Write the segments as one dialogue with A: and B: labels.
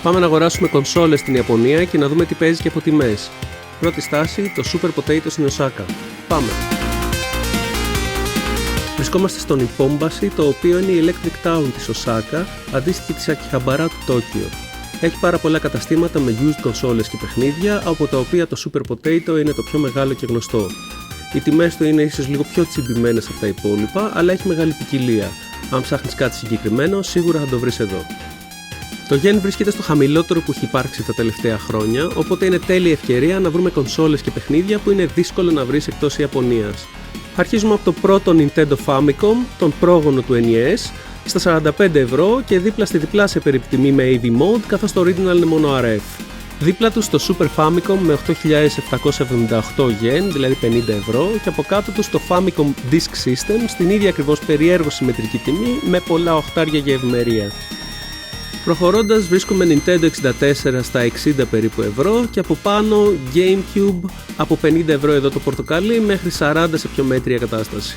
A: Πάμε να αγοράσουμε κονσόλες στην Ιαπωνία και να δούμε τι παίζει και από τιμές. Πρώτη στάση, το Super Potato στην Οσάκα. Πάμε! Βρισκόμαστε στον Ιππόμπαση, το οποίο είναι η Electric Town της Οσάκα, αντίστοιχη της Ακιχαμπαρά του Τόκιο. Έχει πάρα πολλά καταστήματα με used κονσόλες και παιχνίδια, από τα οποία το Super Potato είναι το πιο μεγάλο και γνωστό. Οι τιμές του είναι ίσως λίγο πιο τσιμπημένες από τα υπόλοιπα, αλλά έχει μεγάλη ποικιλία. Αν ψάχνεις κάτι συγκεκριμένο, σίγουρα θα το βρεις εδώ. Το yen βρίσκεται στο χαμηλότερο που έχει υπάρξει τα τελευταία χρόνια, οπότε είναι τέλεια ευκαιρία να βρούμε κονσόλες και παιχνίδια που είναι δύσκολο να βρεις εκτός Ιαπωνίας. Αρχίζουμε από το πρώτο Nintendo Famicom, τον πρόγονο του NES, στα 45 ευρώ και δίπλα στη διπλάσια περιπτιμή με AV Mode, καθώς το Original είναι μόνο RF. Δίπλα του στο Super Famicom με 8.778 yen, δηλαδή 50 ευρώ, και από κάτω του στο Famicom Disk System στην ίδια ακριβώς περιέργως συμμετρική τιμή με πολλά οχτάρια για ευημερία. Προχωρώντας βρίσκουμε Nintendo 64 στα 60 περίπου ευρώ και από πάνω GameCube από 50 ευρώ εδώ το πορτοκαλί μέχρι 40 σε πιο μέτρια κατάσταση.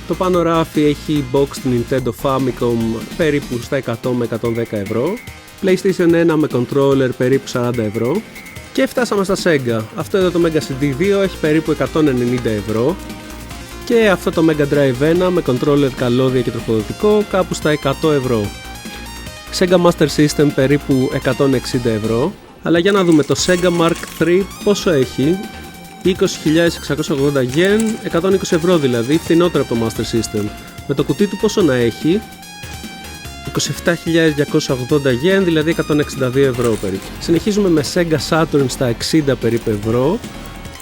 A: Το πάνω ράφι έχει box Nintendo Famicom περίπου στα 100 με 110 ευρώ, PlayStation 1 με controller περίπου 40 ευρώ και φτάσαμε στα Sega. Αυτό εδώ το Mega CD2 έχει περίπου 190 ευρώ και αυτό το Mega Drive 1 με controller, καλώδια και τροφοδοτικό κάπου στα 100 ευρώ. Sega Master System περίπου 160 ευρώ, αλλά για να δούμε το Sega Mark III πόσο έχει. 20.680 yen, 120 ευρώ δηλαδή, φθηνότερο από το Master System. Με το κουτί του πόσο να έχει? 27.280 yen, δηλαδή 162 ευρώ περίπου. Συνεχίζουμε με Sega Saturn στα 60 περίπου ευρώ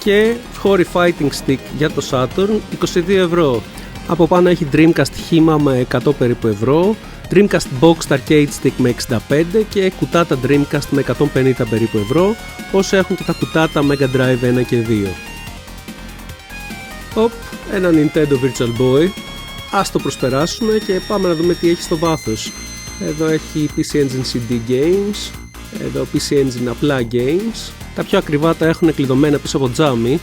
A: και Hori Fighting Stick για το Saturn 22 ευρώ. Από πάνω έχει Dreamcast HEMA με 100 περίπου ευρώ, Dreamcast Boxed Arcade Stick με 65 και κουτάτα Dreamcast με 150 περίπου ευρώ, όσο έχουν και τα κουτάτα Mega Drive 1 και 2. Ένα Nintendo Virtual Boy. Ας το προσπεράσουμε και πάμε να δούμε τι έχει στο βάθος. Εδώ έχει PC Engine CD Games, εδώ PC Engine απλά Games. Τα πιο ακριβά τα έχουν κλειδωμένα πίσω από τζάμι.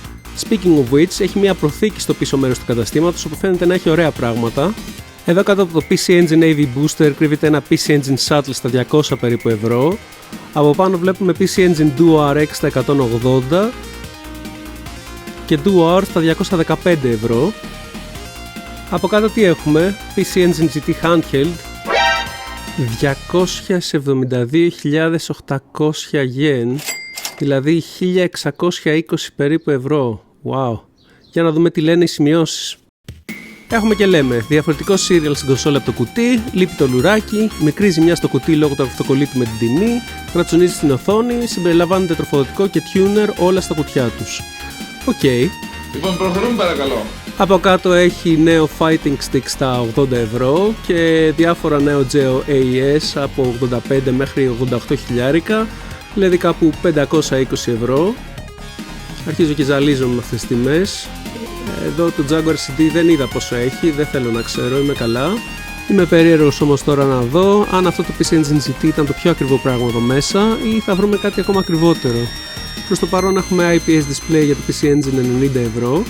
A: Speaking of which, έχει μια προθήκη στο πίσω μέρος του καταστήματος όπου φαίνεται να έχει ωραία πράγματα. Εδώ κάτω από το PC Engine AV Booster κρύβεται ένα PC Engine Shuttle στα 200 περίπου ευρώ. Από πάνω βλέπουμε PC Engine Duo RX στα 180 και Duo R στα 215 ευρώ. Από κάτω τι έχουμε? PC Engine GT Handheld 272.800 yen, δηλαδή 1.620 περίπου ευρώ. Wow. Για να δούμε τι λένε οι σημειώσεις. Έχουμε και λέμε διαφορετικό serial στην κονσόλα από το κουτί, λείπει το λουράκι, μικρή ζημιά στο κουτί λόγω του αυτοκολλήτου με την τιμή, κρατσονίζει στην οθόνη, συμπεριλαμβάνεται τροφοδοτικό και tuner όλα στα κουτιά τους. Οκ.
B: Λοιπόν, προχωρούμε παρακαλώ.
A: Από κάτω έχει νέο Fighting Stick στα 80 ευρώ και διάφορα νέο Geo AES από 85 μέχρι 88 χιλιάρικα, δηλαδή κάπου 520 ευρώ. Αρχίζω και ζαλίζω με αυτές τις τιμές. Εδώ το Jaguar CD δεν είδα πόσο έχει, δεν θέλω να ξέρω, είμαι καλά. Είμαι περίεργος όμως τώρα να δω αν αυτό το PC Engine GT ήταν το πιο ακριβό πράγμα εδώ μέσα ή θα βρούμε κάτι ακόμα ακριβότερο. Προς το παρόν έχουμε IPS display για το PC Engine 90 ευρώ.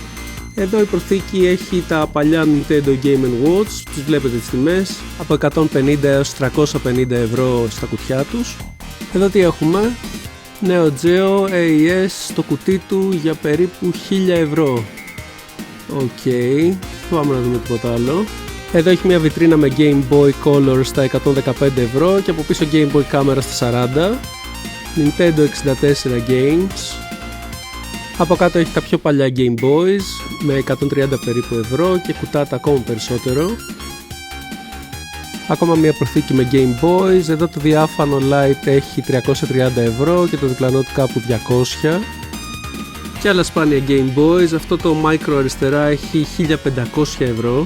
A: Εδώ η προθήκη έχει τα παλιά Nintendo Game & Watch, τους βλέπετε τις τιμές, από 150 έως 350 ευρώ στα κουτιά τους. Εδώ τι έχουμε? Neo Geo AES στο κουτί του για περίπου 1000 ευρώ. Οκ, πάμε να δούμε τίποτα άλλο. Εδώ έχει μια βιτρίνα με Game Boy Color στα 115 ευρώ και από πίσω Game Boy κάμερα στα 40. Nintendo 64 Games. Από κάτω έχει τα πιο παλιά Game Boys με 130 περίπου ευρώ και κουτάτα ακόμα περισσότερο. Ακόμα μια προθήκη με Game Boys. Εδώ το διάφανο Lite έχει 330 ευρώ και το διπλανό του κάπου 200. Και άλλα σπάνια Game Boys. Αυτό το Micro αριστερά έχει 1500 ευρώ.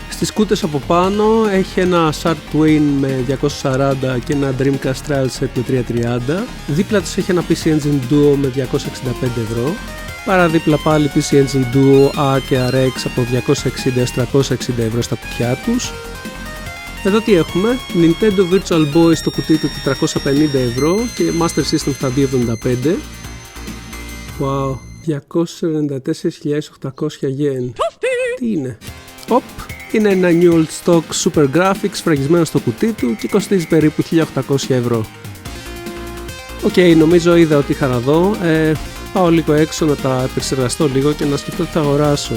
A: Στις κούτες από πάνω έχει ένα Sharp Twin με 240 και ένα Dreamcast Trial Set με 330. Δίπλα τους έχει ένα PC Engine Duo με 265 ευρώ. Παραδίπλα πάλι PC Engine Duo R και RX από 260 έως 360 ευρώ στα κουτιά τους. Εδώ τι έχουμε? Nintendo Virtual Boy στο κουτί του 450 ευρώ και Master System στα 275. Wow, 294.800 yen. Τι είναι? Είναι ένα New Old Stock Super Graphics φραγισμένο στο κουτί του και κοστίζει περίπου 1.800 ευρώ. Οκ, νομίζω είδα ό,τι είχα να δω. Πάω λίγο έξω να τα επεξεργαστώ λίγο και να σκεφτώ τι θα αγοράσω.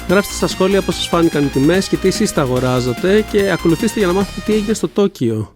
A: Γράψτε στα σχόλια πώς σας φάνηκαν οι τιμές και τι εσείς θα αγοράζατε και ακολουθήστε για να μάθετε τι έγινε στο Τόκιο.